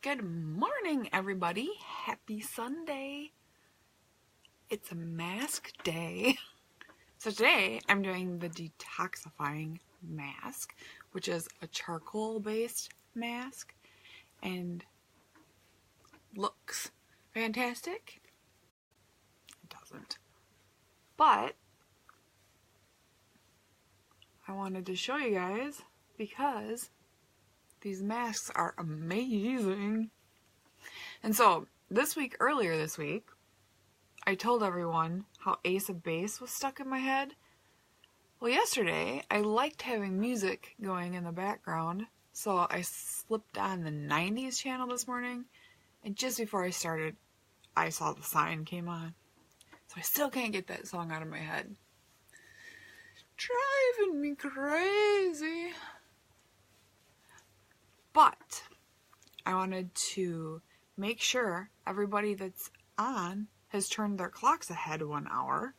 Good morning, everybody. Happy Sunday. It's a mask day. So today I'm doing the detoxifying mask, which is a charcoal-based mask and looks fantastic. It doesn't. But I wanted to show you guys because these masks are amazing. And so earlier this week, I told everyone how Ace of Base was stuck in my head. Well, yesterday, I liked having music going in the background, so I slipped on the 90s channel this morning, and just before I started, I saw the sign came on. So I still can't get that song out of my head. Driving me crazy. But I wanted to make sure everybody that's on has turned their clocks ahead 1 hour.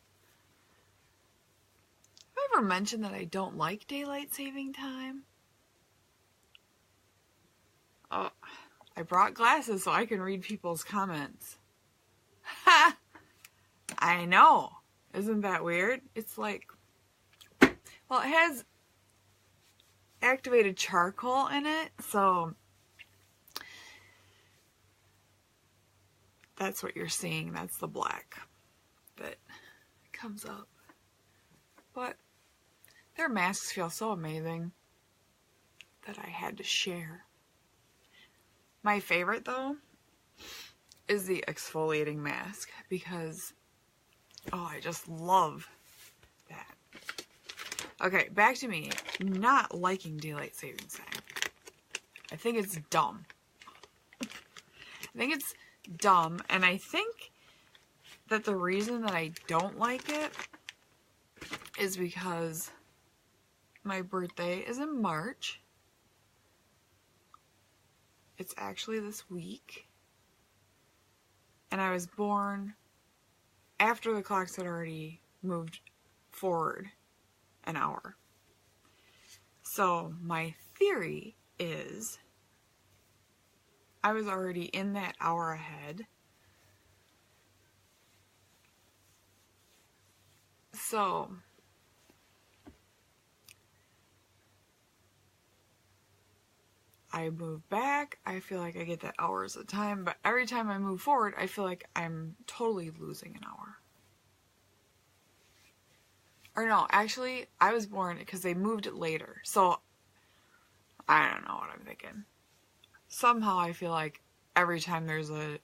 Have I ever mentioned that I don't like daylight saving time? Oh, I brought glasses so I can read people's comments. Ha! I know. Isn't that weird? It's like, well, it has activated charcoal in it, so that's what you're seeing. That's the black that comes up. But their masks feel so amazing that I had to share. My favorite, though, is the exfoliating mask because, oh, I just love that. Okay, back to me not liking daylight savings time. I think it's dumb. And I think that the reason that I don't like it is because my birthday is in March. It's actually this week. And I was born after the clocks had already moved forward an hour. So my theory is I was already in that hour ahead. So I move back, I feel like I get that hours of time, but every time I move forward, I feel like I'm totally losing an hour. Or no, actually, I was born because they moved it later. So, I don't know what I'm thinking. Somehow I feel like every time there's a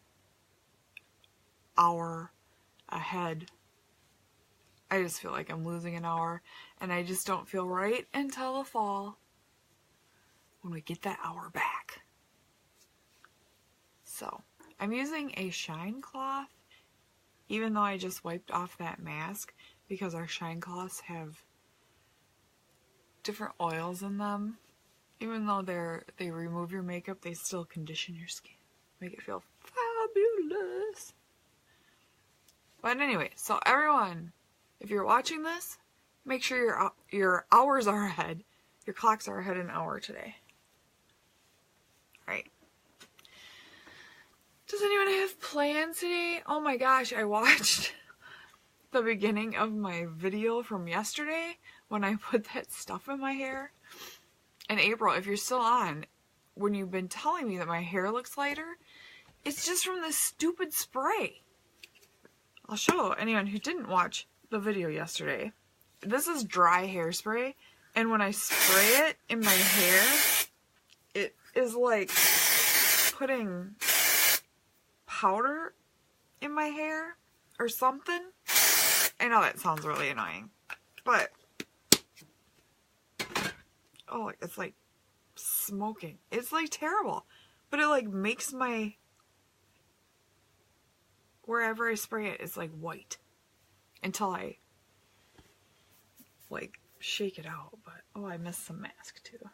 hour ahead, I just feel like I'm losing an hour. And I just don't feel right until the fall when we get that hour back. So, I'm using a shine cloth, even though I just wiped off that mask, because our shine cloths have different oils in them. Even though they remove your makeup, they still condition your skin. Make it feel fabulous. But anyway, so everyone, if you're watching this, make sure your hours are ahead. Your clocks are ahead an hour today. Alright. Does anyone have plans today? Oh my gosh, I watched the beginning of my video from yesterday when I put that stuff in my hair. And April, if you're still on, when you've been telling me that my hair looks lighter, it's just from this stupid spray. I'll show anyone who didn't watch the video yesterday. This is dry hairspray, and when I spray it in my hair, it is like putting powder in my hair or something. I know that sounds really annoying, but oh, it's like smoking. It's like terrible. But it like makes my, wherever I spray it, it's like white. Until I like shake it out. But oh, I missed some mask too.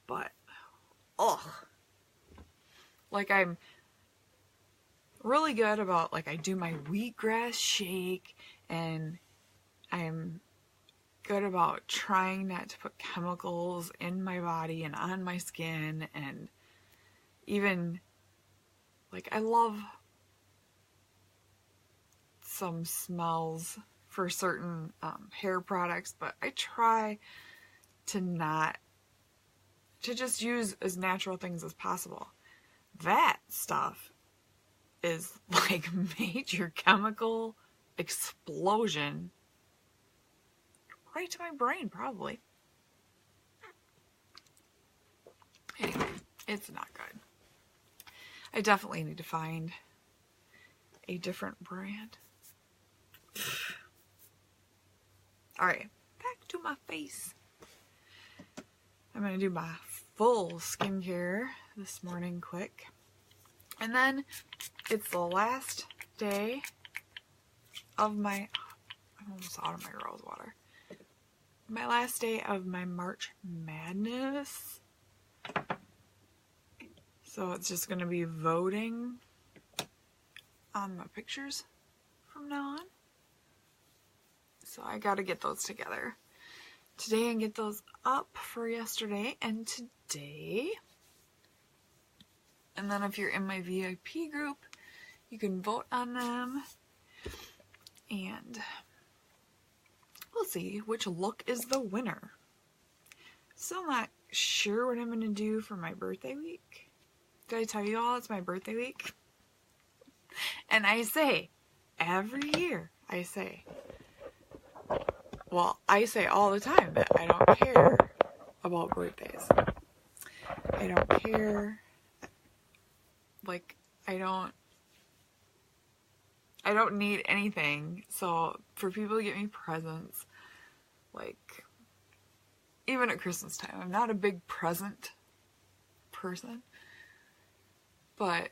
But, ugh. Like I'm really good about, like, I do my wheatgrass shake, and I'm good about trying not to put chemicals in my body and on my skin, and even, like, I love some smells for certain hair products, but I try to just use as natural things as possible. That stuff is like major chemical explosion right to my brain, probably. Anyway, it's not good. I definitely need to find a different brand. Alright, back to my face. I'm going to do my full skincare this morning quick. And then it's the last day of my... I'm almost out of my rose water. My last day of my March Madness. So it's just going to be voting on my pictures from now on. So I got to get those together today and get those up for yesterday and today. And then if you're in my VIP group, you can vote on them. And we'll see which look is the winner. Still not sure what I'm going to do for my birthday week. Did I tell you all it's my birthday week? And I say, every year, I say all the time that I don't care about birthdays. I don't care. Like, I don't need anything. So for people to get me presents, like, even at Christmas time, I'm not a big present person. But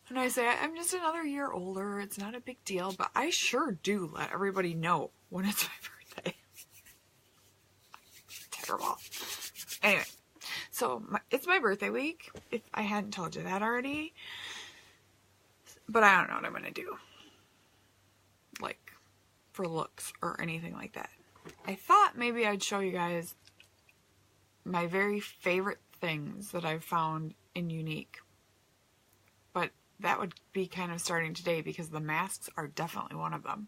when I say I'm just another year older, it's not a big deal, but I sure do let everybody know when it's my birthday. Terrible. Anyway, so it's my birthday week, if I hadn't told you that already. But I don't know what I'm going to do. Like, for looks or anything like that. I thought maybe I'd show you guys my very favorite things that I've found in Younique. But that would be kind of starting today because the masks are definitely one of them.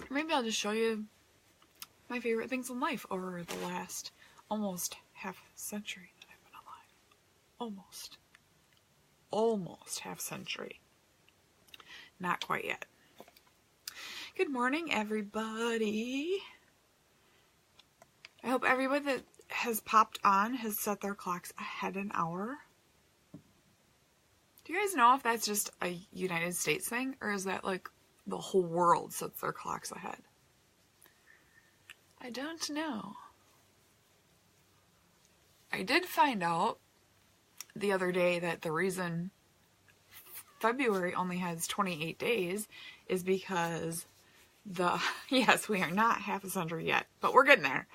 Maybe I'll just show you my favorite things in life over the last almost half century that I've been alive. Almost half century. Not quite yet. Good morning, everybody. I hope everybody that has popped on has set their clocks ahead an hour. Do you guys know if that's just a United States thing, or is that like the whole world sets their clocks ahead? I don't know. I did find out the other day that the reason February only has 28 days is because yes, we are not half a century yet, but we're getting there.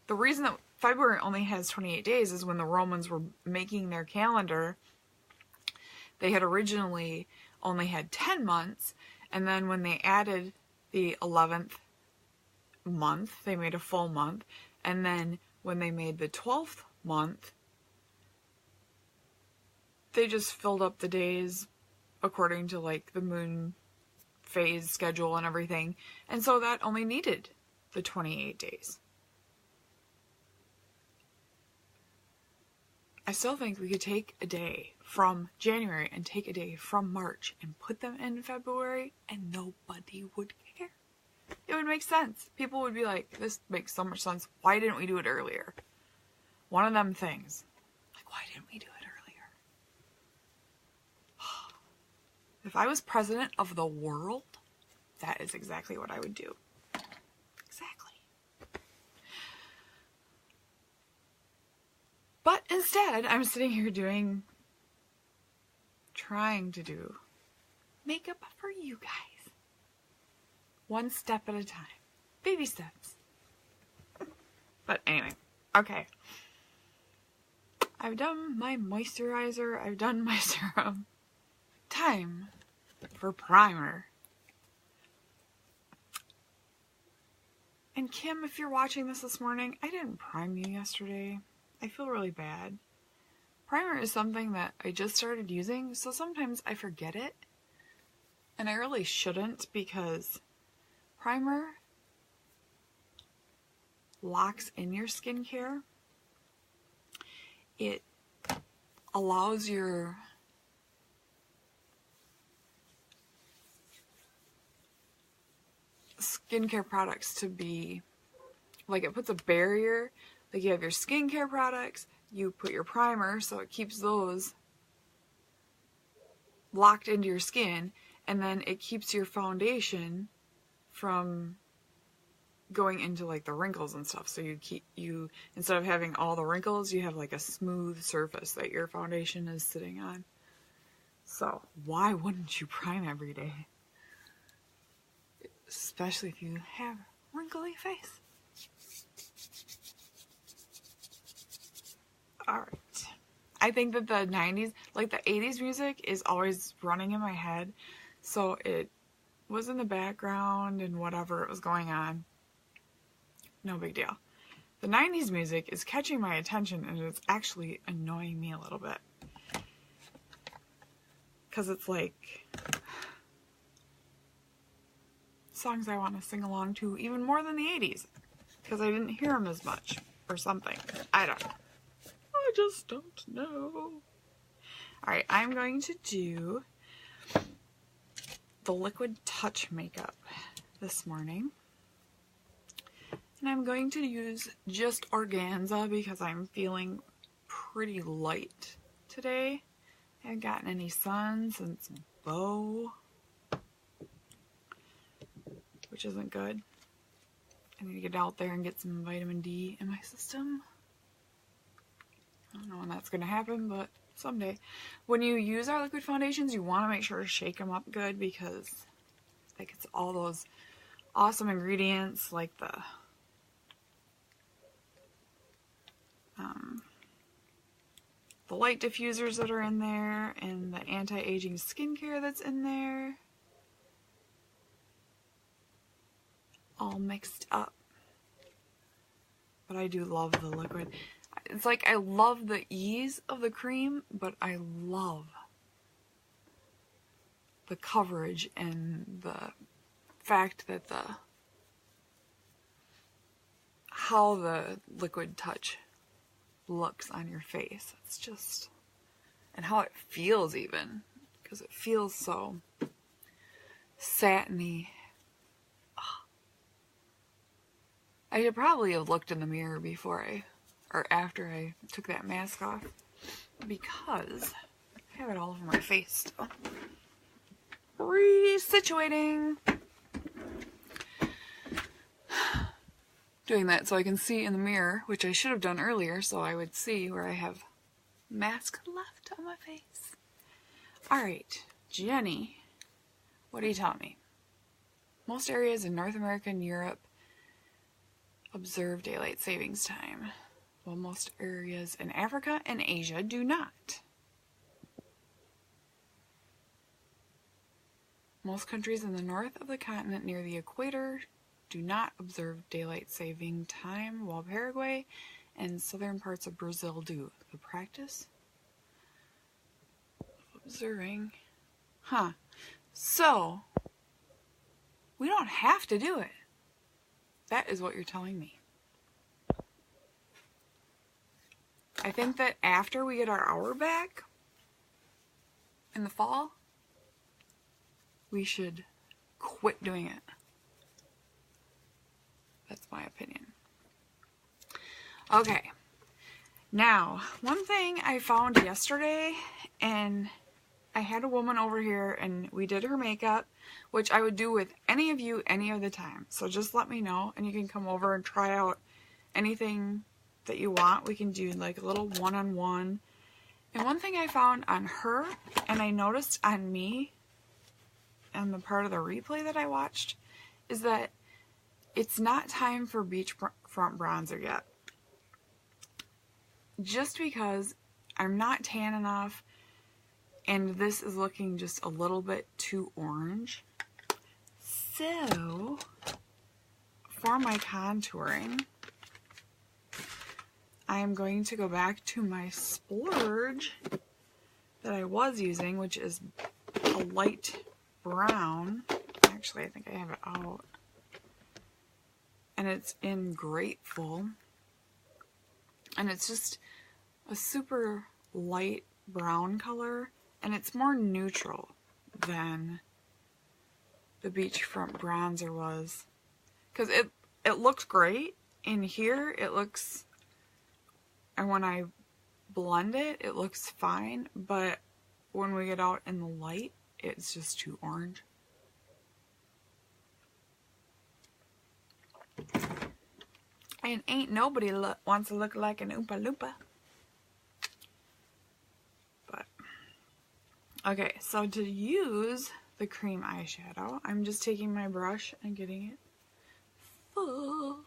The reason that February only has 28 days is when the Romans were making their calendar, they had originally only had 10 months, and then when they added the 11th month, they made a full month, and then when they made the 12th month, they just filled up the days according to like the moon phase schedule and everything, and so that only needed the 28 days. I still think we could take a day from January and take a day from March and put them in February and nobody would care. It would make sense. People would be like, this makes so much sense. Why didn't we do it earlier? One of them things. Like, why didn't we do it earlier? If I was president of the world, that is exactly what I would do. Exactly. But instead, I'm sitting here trying to do makeup for you guys. One step at a time. Baby steps. But anyway, okay. I've done my moisturizer. I've done my serum. Time for primer. And Kim, if you're watching this morning, I didn't prime you yesterday. I feel really bad. Primer is something that I just started using, so sometimes I forget it. And I really shouldn't, because primer locks in your skincare. It allows your skincare products to be, like, it puts a barrier. Like, you have your skincare products, you put your primer, so it keeps those locked into your skin, and then it keeps your foundation from going into like the wrinkles and stuff. So you instead of having all the wrinkles, you have like a smooth surface that your foundation is sitting on. So why wouldn't you prime every day? Especially if you have a wrinkly face. Alright. I think that the 90s, like the 80s music is always running in my head. So it was in the background and whatever it was going on. No big deal. The 90s music is catching my attention and it's actually annoying me a little bit. Because it's like songs I want to sing along to even more than the 80s. Because I didn't hear them as much or something. I don't know. I just don't know. Alright, I'm going to do the Liquid Touch makeup this morning. And I'm going to use just organza because I'm feeling pretty light today. I haven't gotten any sun since Bo, which isn't good. I need to get out there and get some vitamin D in my system. I don't know when that's going to happen, but someday. When you use our liquid foundations, you want to make sure to shake them up good because like it's all those awesome ingredients like the light diffusers that are in there and the anti-aging skincare that's in there. All mixed up. But I do love the liquid. It's like I love the ease of the cream, but I love the coverage and the fact that how the Liquid Touch looks on your face. It's just, and how it feels even, because it feels so satiny. I should probably have looked in the mirror before or after I took that mask off, because I have it all over my face still. Resituating. Doing that so I can see in the mirror, which I should have done earlier, so I would see where I have mask left on my face. Alright, Jenny, what are you telling me? Most areas in North America and Europe observe daylight savings time, while most areas in Africa and Asia do not. Most countries in the north of the continent near the equator do not observe daylight saving time, while Paraguay and southern parts of Brazil do. The practice of observing. So, we don't have to do it. That is what you're telling me. I think that after we get our hour back in the fall, we should quit doing it. That's my opinion. Okay. Now, one thing I found yesterday, and I had a woman over here and we did her makeup, which I would do with any of you any of the time. So just let me know and you can come over and try out anything that you want. We can do like a little one-on-one. And one thing I found on her, and I noticed on me, and the part of the replay that I watched, is that it's not time for beachfront bronzer yet. Just because I'm not tan enough, and this is looking just a little bit too orange. So, for for my contouring, I am going to go back to my splurge that I was using, which is a light brown. Actually, I think I have it out. And it's in Grateful. And it's just a super light brown color. And it's more neutral than the beachfront bronzer was. Because it looks great. In here, it looks... And when I blend it, it looks fine. But when we get out in the light, it's just too orange. And ain't nobody wants to look like an Oompa Loompa. But, okay, so to use the cream eyeshadow, I'm just taking my brush and getting it full.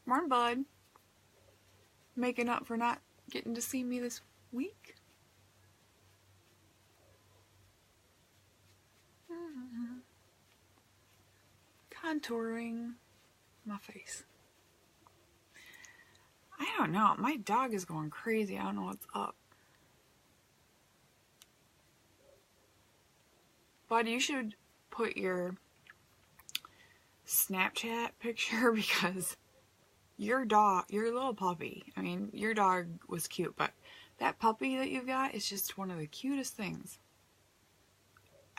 Morning, bud. Making up for not getting to see me this week. Contouring my face. I don't know. My dog is going crazy. I don't know what's up. Bud, you should put your Snapchat picture because your dog, your little puppy, I mean, your dog was cute, but that puppy that you've got is just one of the cutest things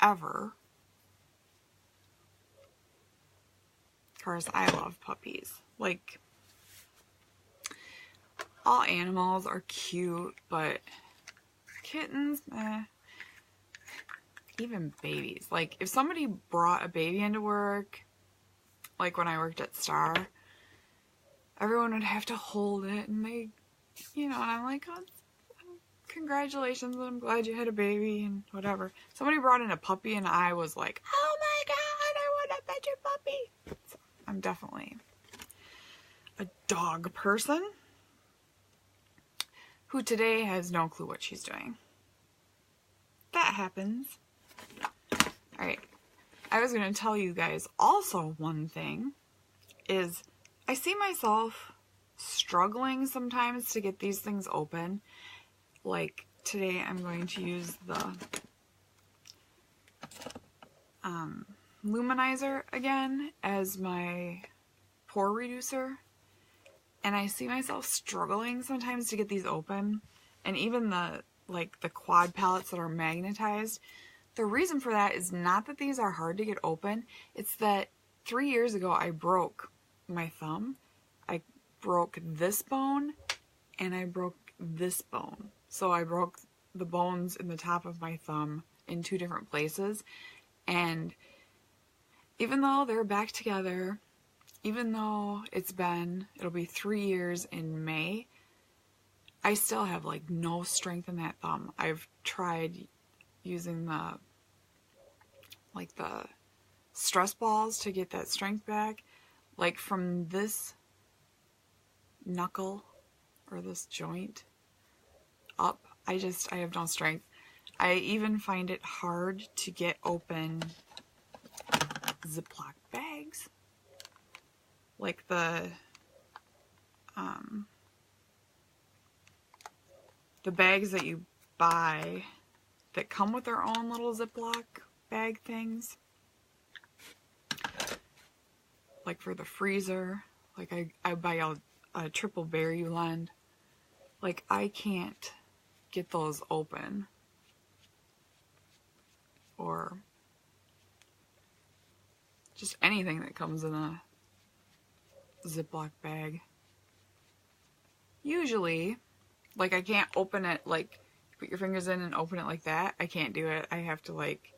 ever. Of course, I love puppies. Like, all animals are cute, but kittens, eh. Even babies. Like, if somebody brought a baby into work, like when I worked at Star, everyone would have to hold it, and they, you know, and I'm like, oh, congratulations, I'm glad you had a baby, and whatever. Somebody brought in a puppy, and I was like, oh my god, I want to pet your puppy. So I'm definitely a dog person who today has no clue what she's doing. That happens. Alright, I was going to tell you guys also one thing is I see myself struggling sometimes to get these things open. Like today I'm going to use the luminizer again as my pore reducer. And I see myself struggling sometimes to get these open. And even the quad palettes that are magnetized. The reason for that is not that these are hard to get open. It's that 3 years ago I broke my thumb. I broke this bone and I broke this bone. So I broke the bones in the top of my thumb in 2 different places. And even though they're back together, even though it'll be 3 years in May, I still have like no strength in that thumb. I've tried using the stress balls to get that strength back. Like from this knuckle or this joint up, I have no strength. I even find it hard to get open Ziploc bags. Like the bags that you buy that come with their own little Ziploc bag things. Like for the freezer. Like I buy a triple berry blend. Like I can't get those open. Or just anything that comes in a Ziploc bag. Usually, like I can't open it, like put your fingers in and open it like that. I can't do it. I have to like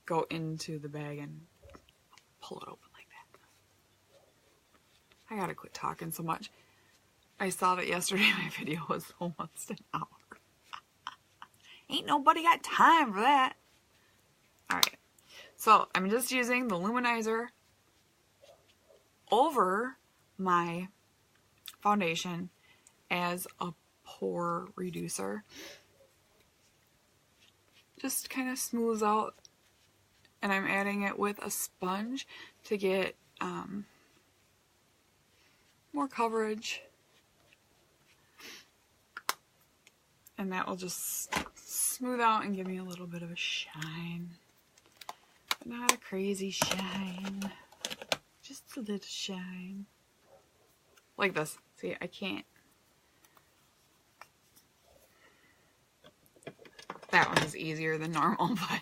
go into the bag and pull it open like that. I gotta quit talking so much. I saw that yesterday my video was almost an hour. Ain't nobody got time for that. Alright, so I'm just using the luminizer over my foundation as a pore reducer. Just kind of smooths out, and I'm adding it with a sponge to get more coverage. And that will just smooth out and give me a little bit of a shine. But not a crazy shine. Just a little shine. Like this. See, I can't. That one is easier than normal, but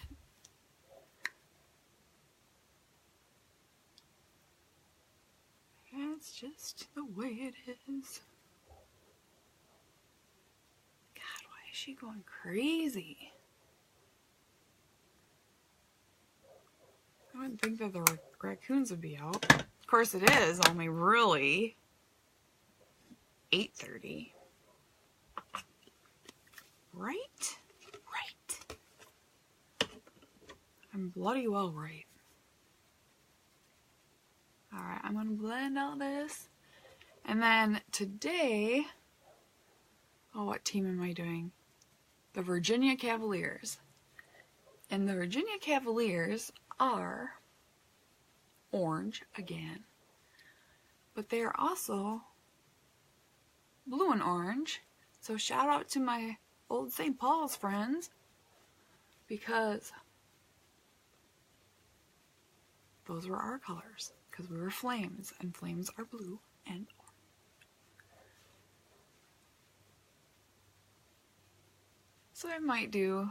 that's just the way it is. God, why is she going crazy? I wouldn't think that the raccoons would be out. Of course it is, only really 8:30. Right? Right. I'm bloody well right. Alright, I'm going to blend all this. And then today, oh, what team am I doing? The Virginia Cavaliers. And the Virginia Cavaliers are orange again. But they are also blue and orange. So shout out to my old St. Paul's friends, because those were our colors, because we were Flames, and Flames are blue and orange. So I might do,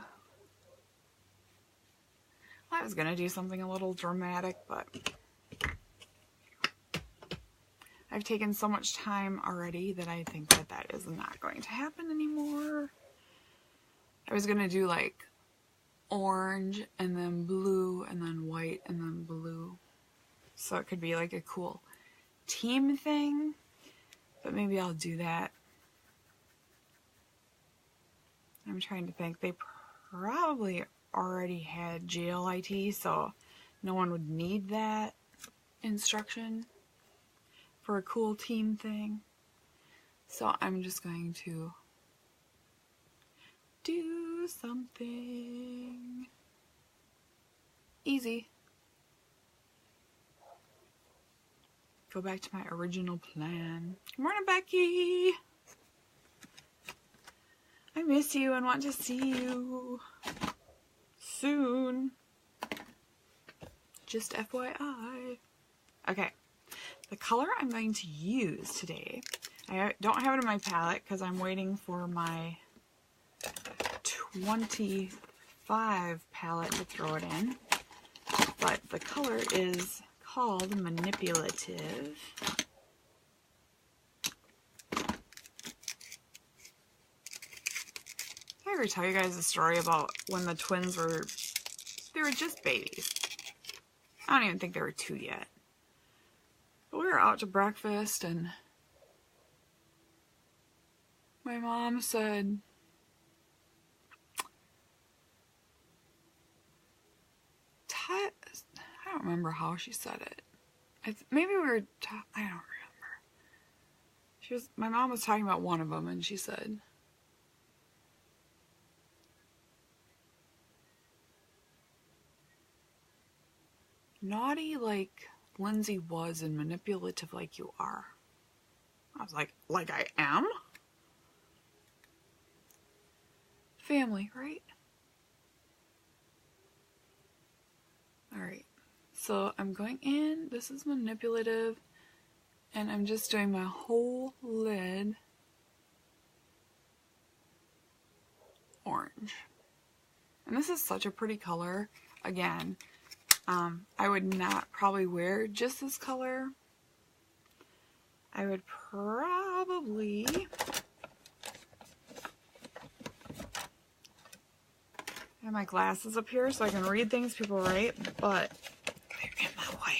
well, I was going to do something a little dramatic, but I've taken so much time already that I think that that is not going to happen anymore. I was going to do like orange and then blue and then white and then blue. So it could be like a cool team thing, but maybe I'll do that. I'm trying to think. They probably already had JLIT, so no one would need that instruction for a cool team thing. So I'm just going to do something easy. Go back to my original plan. Good morning, Becky. I miss you and want to see you soon. Just FYI. Okay. The color I'm going to use today, I don't have it in my palette because I'm waiting for my 25 palette to throw it in, but the color is called Manipulative. Did I ever tell you guys a story about when the twins were, they were just babies? I don't even think they were 2 yet. But we were out to breakfast and my mom said, I don't remember how she said it. Maybe we were, I don't remember. My mom was talking about one of them and she said, naughty like Lindsay was and manipulative like you are. I was like I am? Family, right? Alright, so I'm going in, this is Manipulative, and I'm just doing my whole lid orange. And this is such a pretty color. Again, I would not probably wear just this color. I would probably have my glasses up here so I can read things people write, but they're in my way.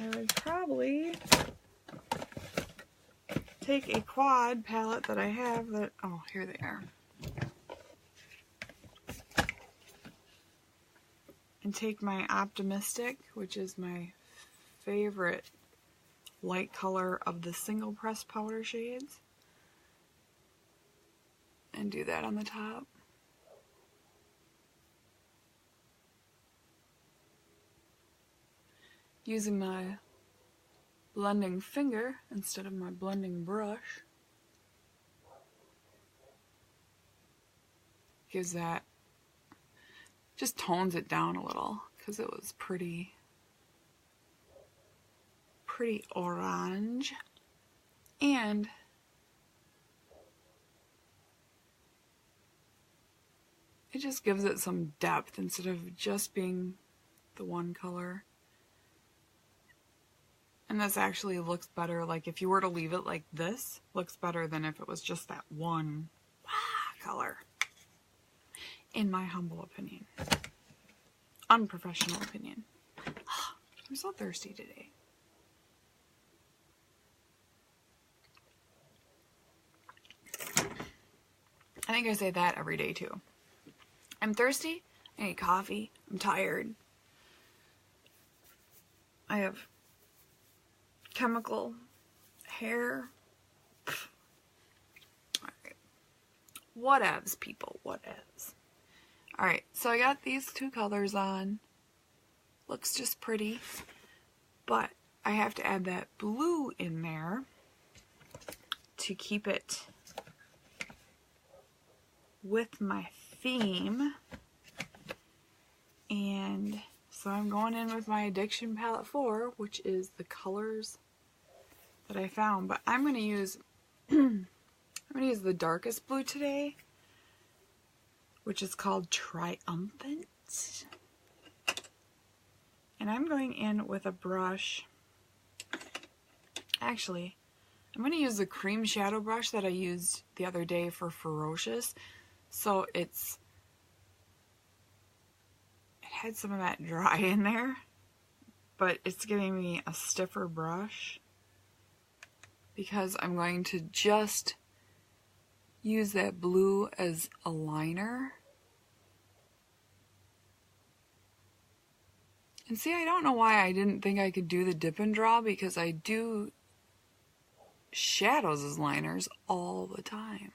I would probably take a quad palette that I have that, oh, here they are. And take my Optimistic, which is my favorite light color of the single press powder shades, and do that on the top. using my blending finger instead of my blending brush. Gives that, just tones it down a little because it was pretty orange. And it just gives it some depth instead of just being the one color. And this actually looks better, like if you were to leave it like this, looks better than if it was just that one color. In my humble opinion. Unprofessional opinion. I'm so thirsty today. I think I say that every day too. I'm thirsty, I need coffee, I'm tired. I have chemical hair. Alright. Whatevs, people, whatevs. Alright, so I got these two colors on. Looks just pretty. But I have to add that blue in there to keep it with my theme. And so I'm going in with my Addiction Palette 4, which is the colors that I found. But I'm going to use the darkest blue today, which is called Triumphant. And I'm going in with a brush. Actually, I'm going to use the cream shadow brush that I used the other day for Ferocious. So it had some of that dry in there, but it's giving me a stiffer brush because I'm going to just use that blue as a liner. And see, I don't know why I didn't think I could do the dip and draw, because I do shadows as liners all the time.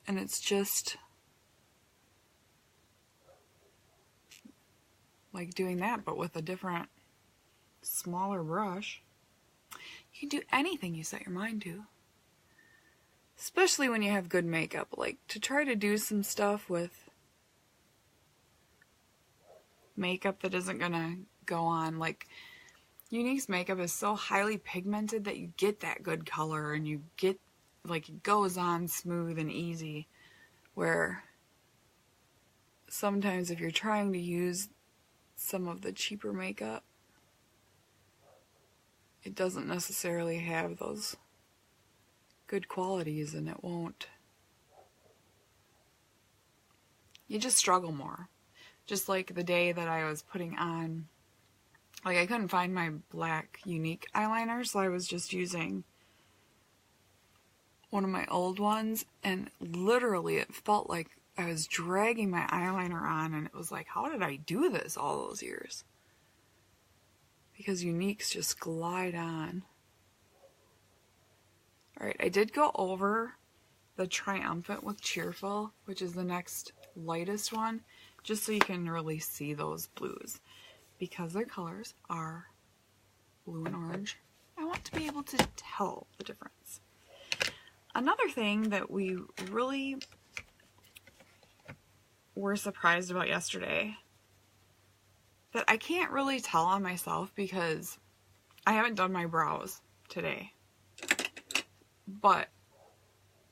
And it's just like doing that, but with a different, smaller brush. You can do anything you set your mind to. Especially when you have good makeup. Like, to try to do some stuff with makeup that isn't gonna go on. Like, Younique's makeup is so highly pigmented that you get that good color, and you get, like, it goes on smooth and easy. Where sometimes if you're trying to use some of the cheaper makeup, it doesn't necessarily have those good qualities, and it won't. You just struggle more. Just like the day that I was putting on, like, I couldn't find my black Younique eyeliner, so I was just using one of my old ones, and literally it felt like I was dragging my eyeliner on, and it was like, how did I do this all those years? Because Younique's just glide on. Alright, I did go over the Triumphant with Cheerful, which is the next lightest one, just so you can really see those blues. Because their colors are blue and orange, I want to be able to tell the difference. Another thing that we really were surprised about yesterday, that I can't really tell on myself because I haven't done my brows today. But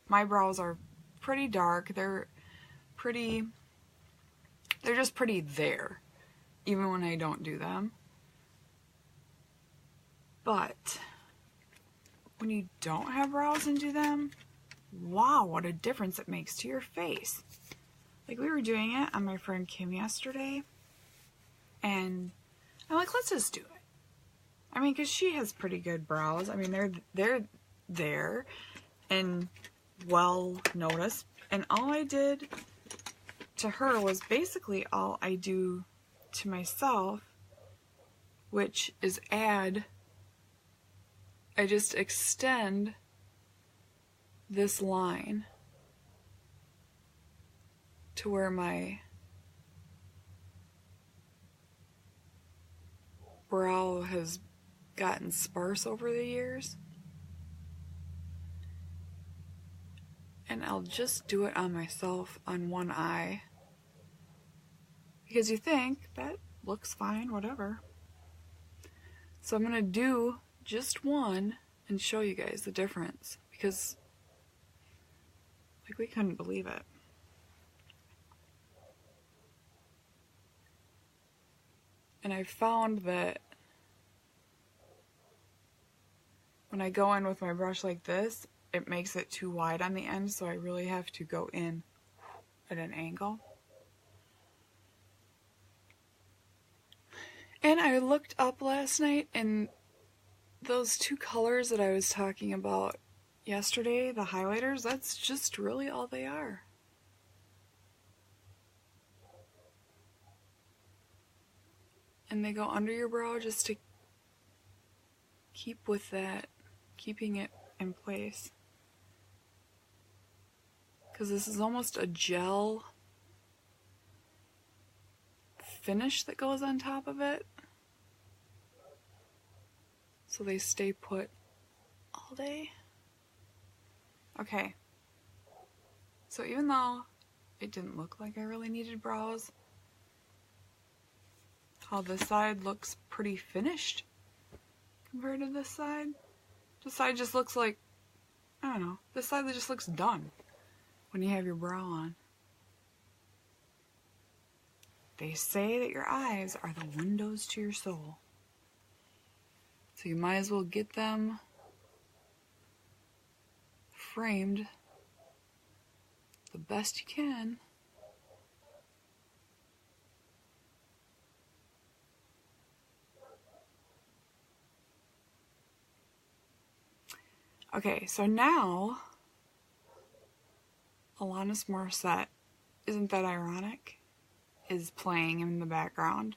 my brows are pretty dark. They're just pretty there, even when I don't do them. But when you don't have brows and do them, wow, what a difference it makes to your face. Like, we were doing it on my friend Kim yesterday, and I'm like, let's just do it. I mean, because she has pretty good brows. I mean, they're there and well noticed. And all I did to her was basically all I do to myself, which is I just extend this line to where my brow has gotten sparse over the years. And I'll just do it on myself on one eye. Because you think, that looks fine, whatever. So I'm going to do just one and show you guys the difference. Because, like, we couldn't believe it. And I found that when I go in with my brush like this, it makes it too wide on the end, so I really have to go in at an angle. And I looked up last night, and those two colors that I was talking about yesterday, the highlighters, that's just really all they are. And they go under your brow just to keep with that, keeping it in place. Because this is almost a gel finish that goes on top of it. So they stay put all day. Okay. So even though it didn't look like I really needed brows, how this side looks pretty finished compared to this side. This side just looks like, I don't know, this side just looks done when you have your brow on. They say that your eyes are the windows to your soul. So you might as well get them framed the best you can. Okay, so now Alanis Morissette, Isn't That Ironic, is playing in the background.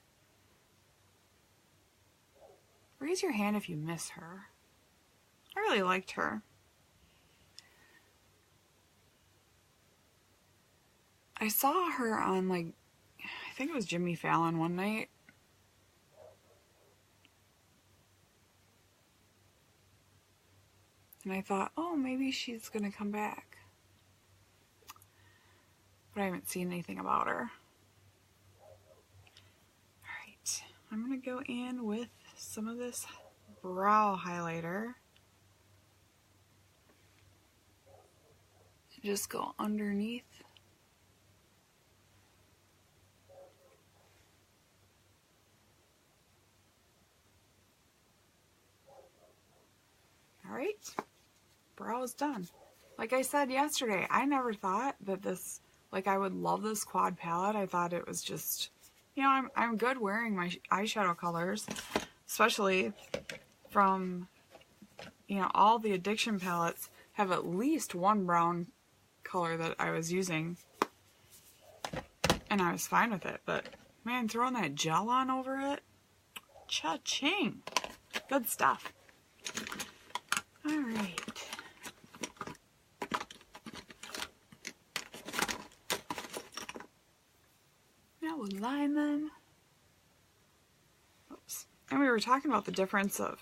Raise your hand if you miss her. I really liked her. I saw her on, like, I think it was Jimmy Fallon one night. And I thought, oh, maybe she's going to come back. But I haven't seen anything about her. Alright, I'm going to go in with some of this brow highlighter. Just go underneath. Alright, brow is done. Like I said yesterday, I never thought that this, like I would love this quad palette. I thought it was just, you know, I'm good wearing my eyeshadow colors, especially from, you know, all the Addiction palettes have at least one brown color that I was using, and I was fine with it. But man, throwing that gel on over it, cha-ching, good stuff. All right. Now we'll line them. Oops. And we were talking about the difference of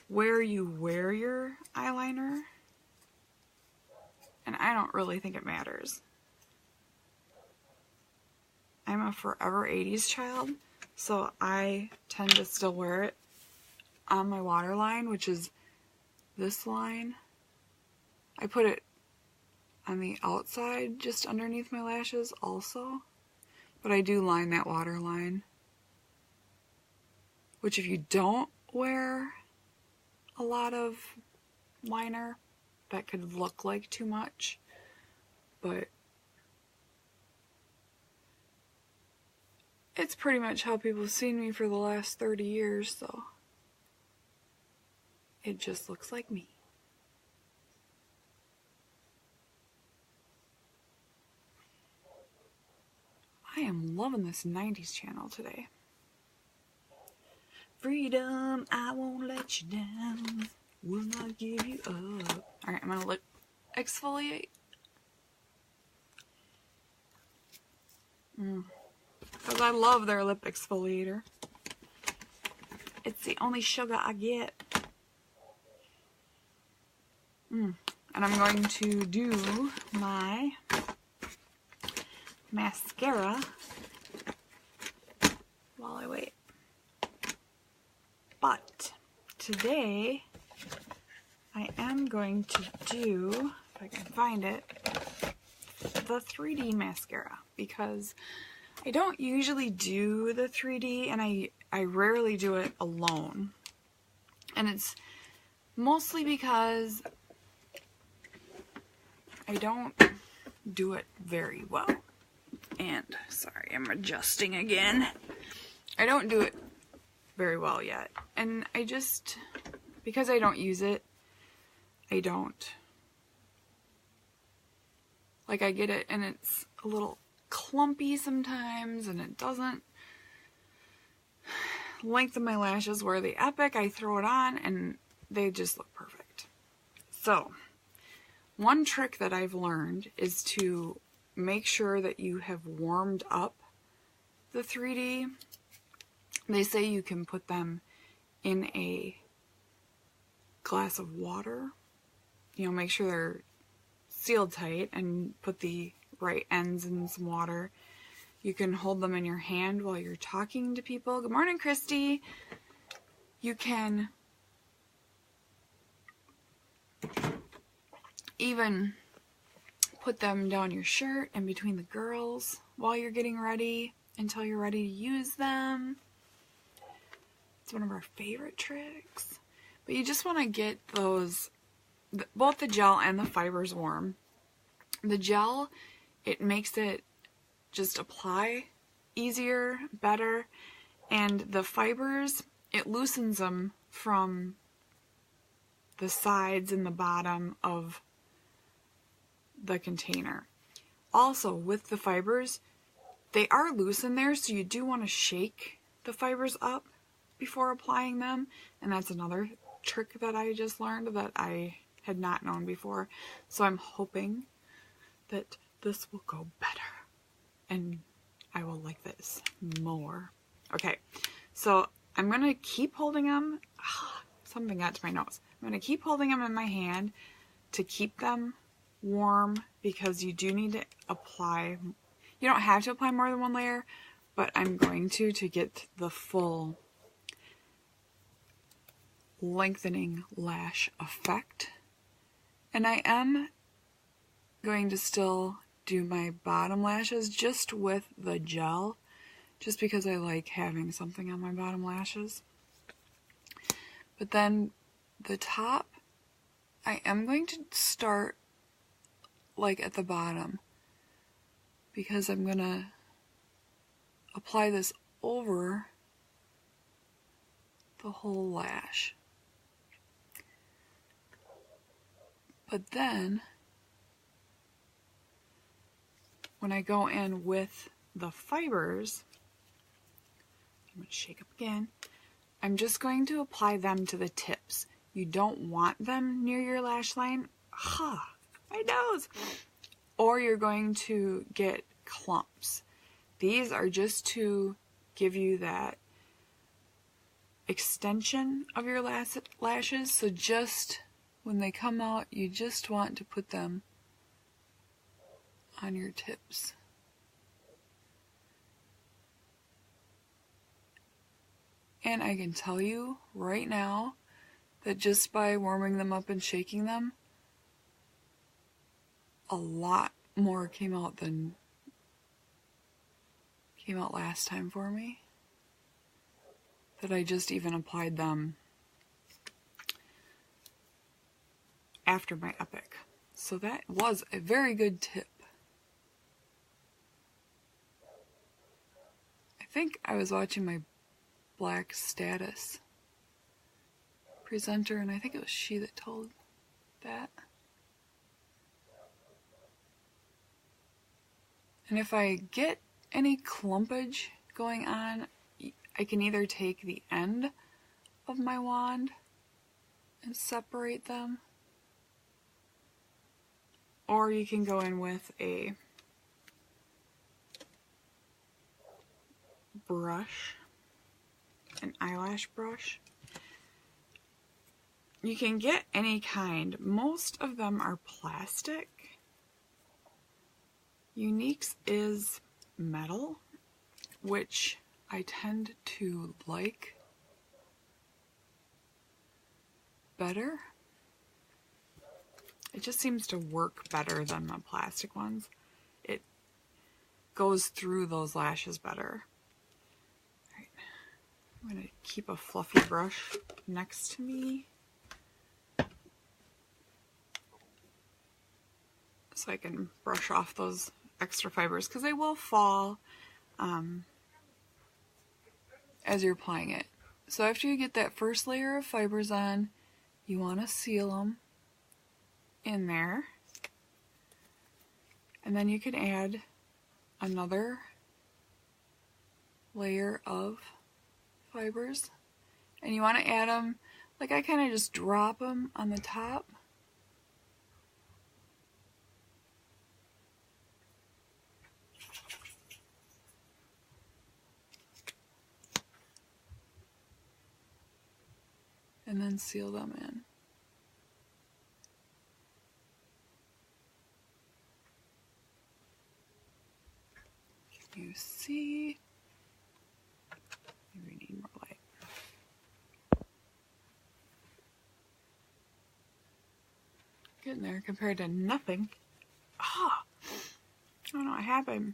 where you wear your eyeliner. And I don't really think it matters. I'm a forever 80s child, so I tend to still wear it on my waterline, which is this line. I put it on the outside, just underneath my lashes also. But I do line that waterline. Which if you don't wear a lot of liner, that could look like too much. But it's pretty much how people have seen me for the last 30 years, so it just looks like me. I am loving this 90s channel today. Freedom, I won't let you down. Will not give you up. Alright, I'm gonna lip exfoliate. Because I love their lip exfoliator. It's the only sugar I get. And I'm going to do my mascara while I wait. But today I am going to do, if I can find it, the 3D mascara, because I don't usually do the 3D, and I rarely do it alone. And it's mostly because I don't do it very well. And, sorry, I'm adjusting again. I don't do it very well yet. And I just, because I don't use it, I don't. Like, I get it and it's a little clumpy sometimes, and it doesn't lengthen my lashes where the Epic, I throw it on and they just look perfect. So, one trick that I've learned is to make sure that you have warmed up the 3D. They say you can put them in a glass of water. You know, make sure they're sealed tight and put the right ends in some water. You can hold them in your hand while you're talking to people. Good morning, Christy. You can even put them down your shirt and between the girls while you're getting ready until you're ready to use them. It's one of our favorite tricks. But you just want to get those, both the gel and the fibers warm. The gel, it makes it just apply easier, better, and the fibers, it loosens them from the sides and the bottom of the container. Also, with the fibers, they are loose in there, so you do want to shake the fibers up before applying them, and that's another trick that I just learned that I had not known before. So I'm hoping that this will go better and I will like this more. Okay, so I'm going to keep holding them. Something got to my nose. I'm going to keep holding them in my hand to keep them warm, because you do need to apply, you don't have to apply more than one layer, but I'm going to get the full lengthening lash effect. And I am going to still do my bottom lashes just with the gel, just because I like having something on my bottom lashes. But then the top, I am going to start like at the bottom, because I'm going to apply this over the whole lash. But then, when I go in with the fibers, I'm going to shake up again, I'm just going to apply them to the tips. You don't want them near your lash line. My nose! Or you're going to get clumps. These are just to give you that extension of your lashes, so just when they come out, you just want to put them on your tips. And I can tell you right now that just by warming them up and shaking them, a lot more came out than came out last time for me. That I just even applied them after my Epic. So that was a very good tip. I think I was watching my Black Status presenter, and I think it was she that told that. And if I get any clumpage going on, I can either take the end of my wand and separate them, or you can go in with a brush an eyelash brush. You can get any kind. Most of them are plastic. Younique's is metal, which I tend to like better. It just seems to work better than the plastic ones. It goes through those lashes better. All right. I'm going to keep a fluffy brush next to me so I can brush off those extra fibers, because they will fall as you're applying it. So after you get that first layer of fibers on, you want to seal them in there, and then you can add another layer of fibers, and you want to add them, like I kind of just drop them on the top. And then seal them in. Can you see? Maybe we need more light. Getting there compared to nothing. Ah! I don't know what happened.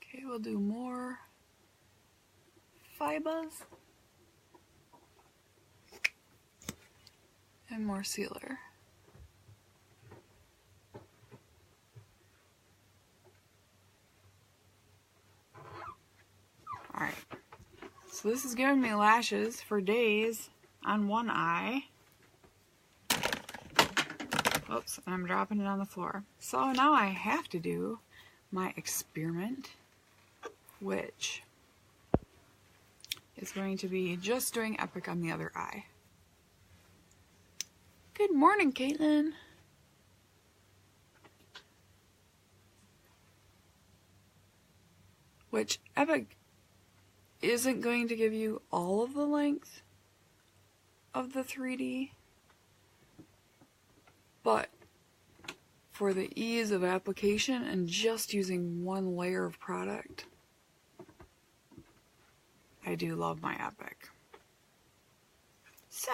Okay, we'll do more fibers and more sealer. Alright, so this is giving me lashes for days on one eye. Oops, and I'm dropping it on the floor. So now I have to do my experiment, which is going to be just doing Epic on the other eye. Good morning, Caitlin. Which Epic isn't going to give you all of the length of the 3D, but for the ease of application and just using one layer of product, I do love my Epic. So,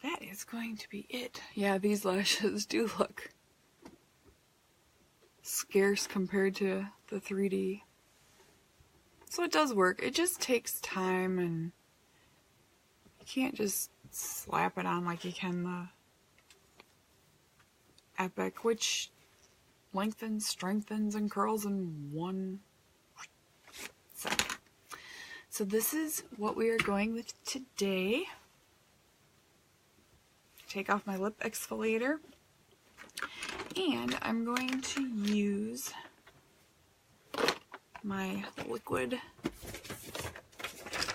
that is going to be it. Yeah, these lashes do look scarce compared to the 3D. So it does work. It just takes time, and you can't just slap it on like you can the Epic, which lengthens, strengthens, and curls in one second. So this is what we are going with today. Take off my lip exfoliator, and I'm going to use my liquid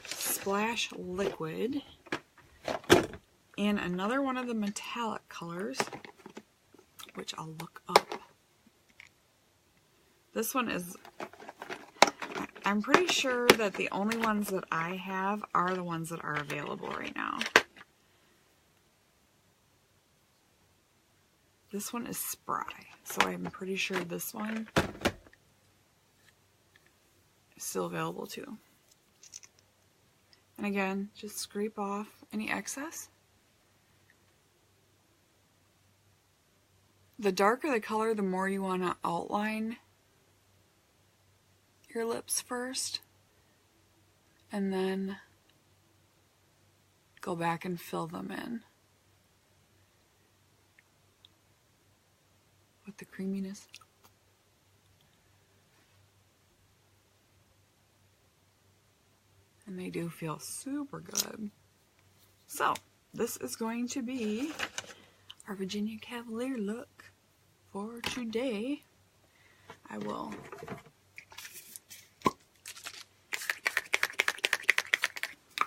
splash liquid in another one of the metallic colors, which I'll look up. This one is, I'm pretty sure that the only ones that I have are the ones that are available right now. This one is Spry, so I'm pretty sure this one is still available too. And again, just scrape off any excess. The darker the color, the more you want to outline your lips first, and then go back and fill them in with the creaminess. And they do feel super good. So, this is going to be our Virginia Cavalier look for today. I will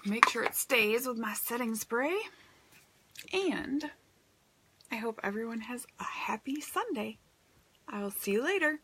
make sure it stays with my setting spray, and I hope everyone has a happy Sunday. I will see you later.